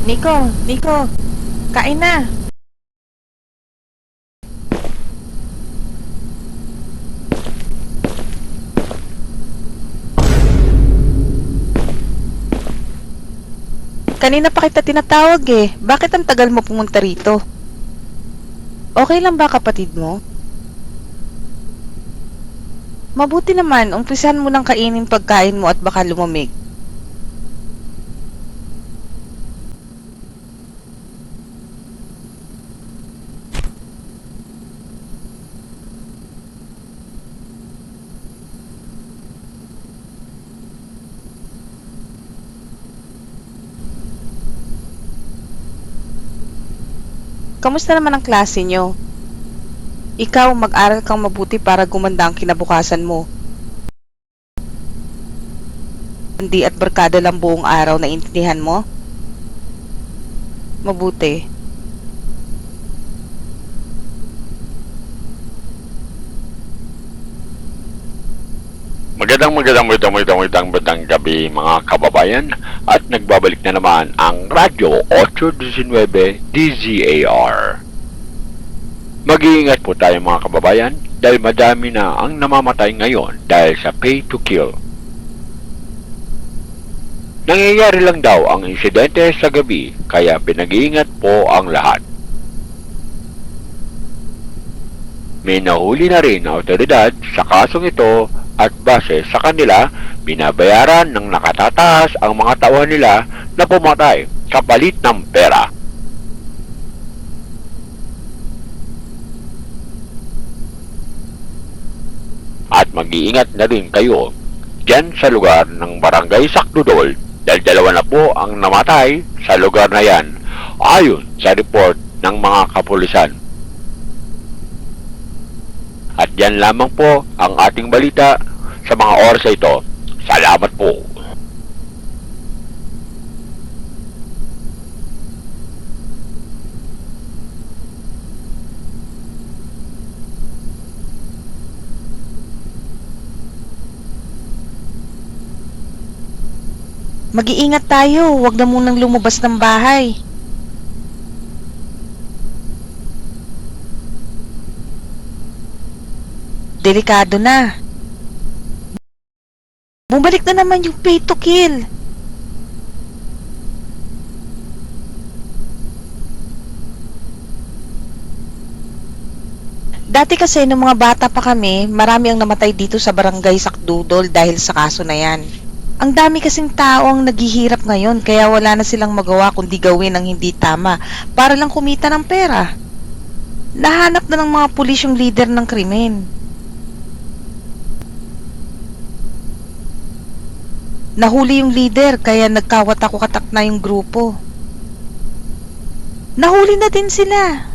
Nico, kain na. Kanina pa kita tinatawag eh. Bakit ang tagal mo pumunta rito? Okay lang ba kapatid mo? Mabuti naman, umpisan mo ng kainin pagkain mo at baka lumamig. Kamusta naman ang klase nyo? Ikaw, mag-aral kang mabuti para gumanda ang kinabukasan mo. Hindi at barkada lang buong araw na intindihan mo? Mabuti. Magandang gabi mga kababayan at nagbabalik na naman ang Radyo 819 DZAR. Mag-iingat po tayo mga kababayan dahil madami na ang namamatay ngayon dahil sa pay to kill. Nangyayari lang daw ang insidente sa gabi kaya pinag-iingat po ang lahat. May nahuli na rin na otoridad sa kasong ito at base sa kanila, binabayaran ng nakatataas ang mga tauhan nila na pumatay kapalit ng pera. At mag-iingat na rin kayo dyan sa lugar ng Barangay Sakdudol dahil dalawa na po ang namatay sa lugar na yan ayon sa report ng mga kapulisan. At yan lamang po ang ating balita sa mga oras ito. Salamat po. Mag-iingat tayo, huwag na munang lumabas ng bahay. Delikado na. Bumalik na naman yung pay to kill. Dati kasi nung mga bata pa kami, marami ang namatay dito sa Barangay Sakdudol dahil sa kaso na yan. Ang dami kasing tao ang naghihirap ngayon kaya wala na silang magawa kundi gawin ang hindi tama para lang kumita ng pera. Nahanap na ng mga pulis yung leader ng krimen. Nahuli yung leader kaya nagkawatak-watak na yung grupo. Nahuli na din sila.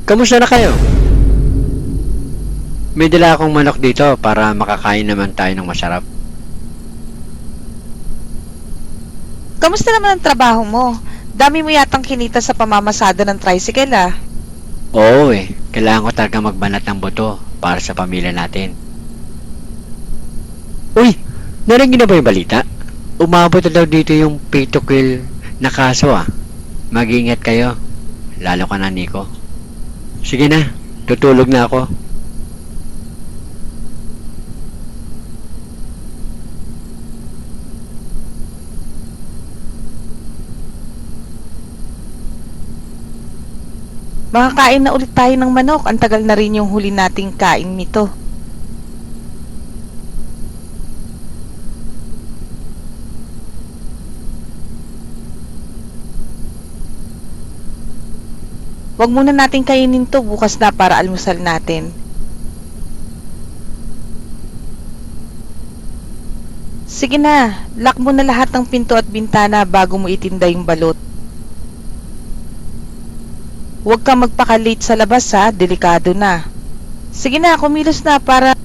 Kamusta na kayo? May dala akong manok dito para makakain naman tayo ng masarap. Kamusta naman ang trabaho mo? Dami mo yatang kinita sa pamamasada ng tricycle ah. Oo kailangan ko talaga magbanat ng buto para sa pamilya natin. Uy, narinig na ba yung balita? Umabot na daw dito yung pay to kill na kaso ah. Mag-iingat kayo, lalo ka na Nico. Sige na, tutulog na ako. Makakain na ulit tayo ng manok. Ang tagal na rin yung huli nating kain nito. Wag muna nating kainin to bukas na para almusal natin. Sige na, lock mo na lahat ng pinto at bintana bago mo itinda yung balot. Huwag kang magpaka-late sa labas ha, delikado na. Sige na, kumilos na para...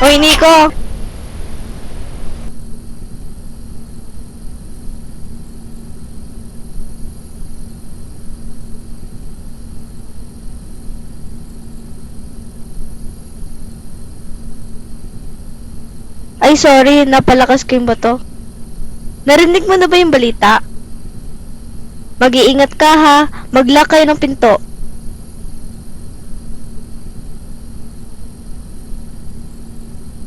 Hoy, Nico! Ay, sorry, napalakas ko yung bato. Narinig mo na ba yung balita? Mag-iingat ka ha, mag-lock kayo ng pinto.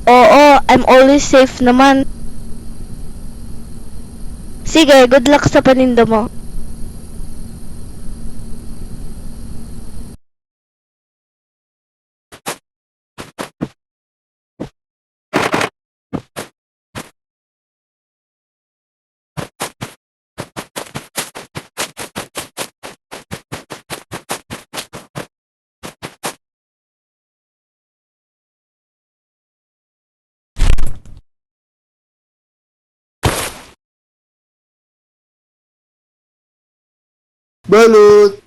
Oo, I'm always safe naman. Sige, good luck sa paninda mo. Balut!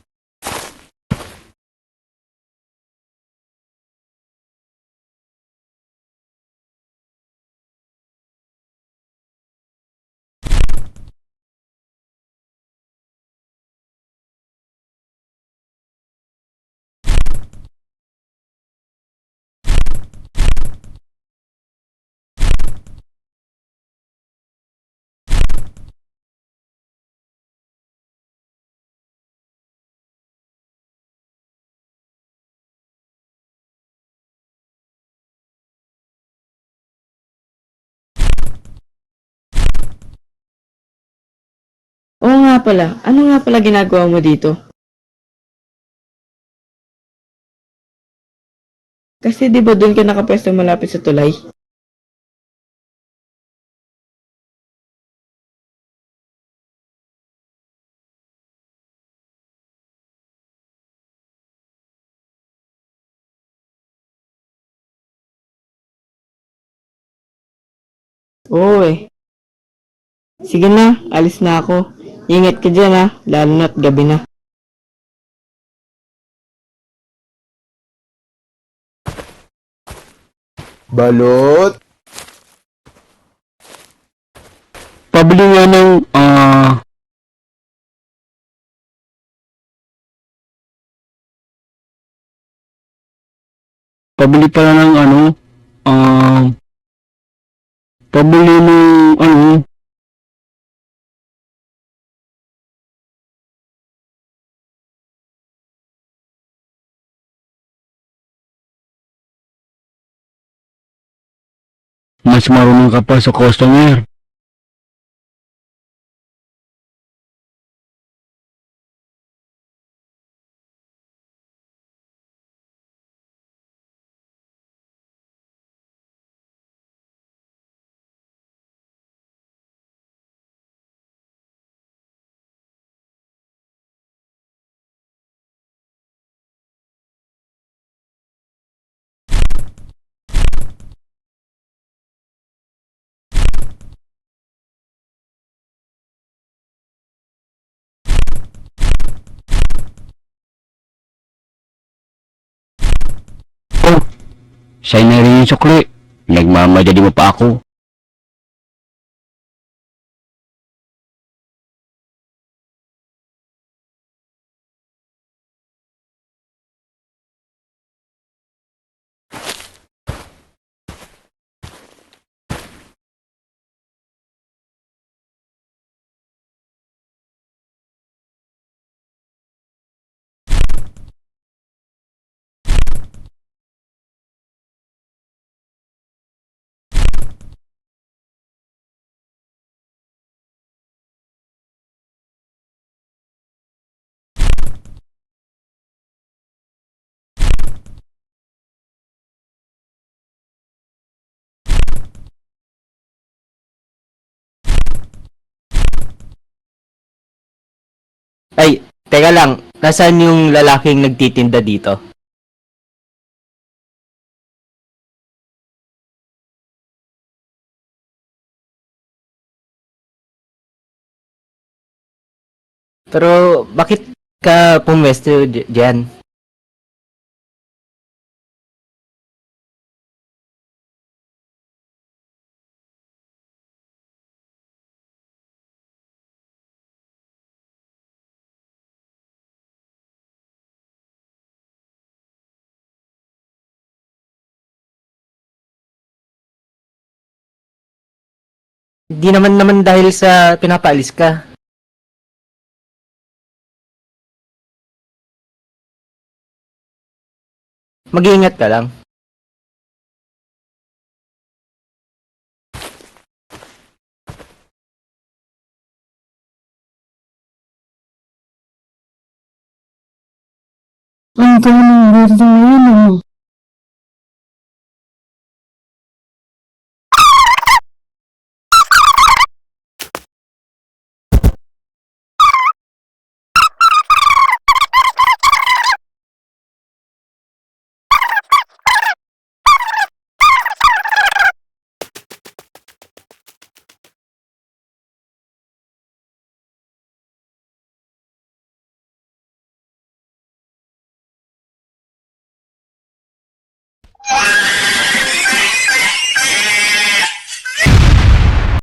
Oo nga pala. Ano nga pala ginagawa mo dito? Kasi di ba doon ka nakapwesto malapit sa tulay? Oo eh. Sige na, alis na ako. Ingat ka dyan ha, lalo na't gabi na. Balot! Pabili nga ng, pabili pala ng ah, pabili ng, mas marunong ka pa sa customer. Oh, sa'yo na rin yung sukli. Nagmamadali mo pa ako. Ay, teka lang. Nasaan yung lalaking nagtitinda dito? Pero bakit ka pumwesto diyan? Hindi naman dahil sa pinapaalis ka. Mag-iingat ka lang. Ang gawin ng building ngayon, ano?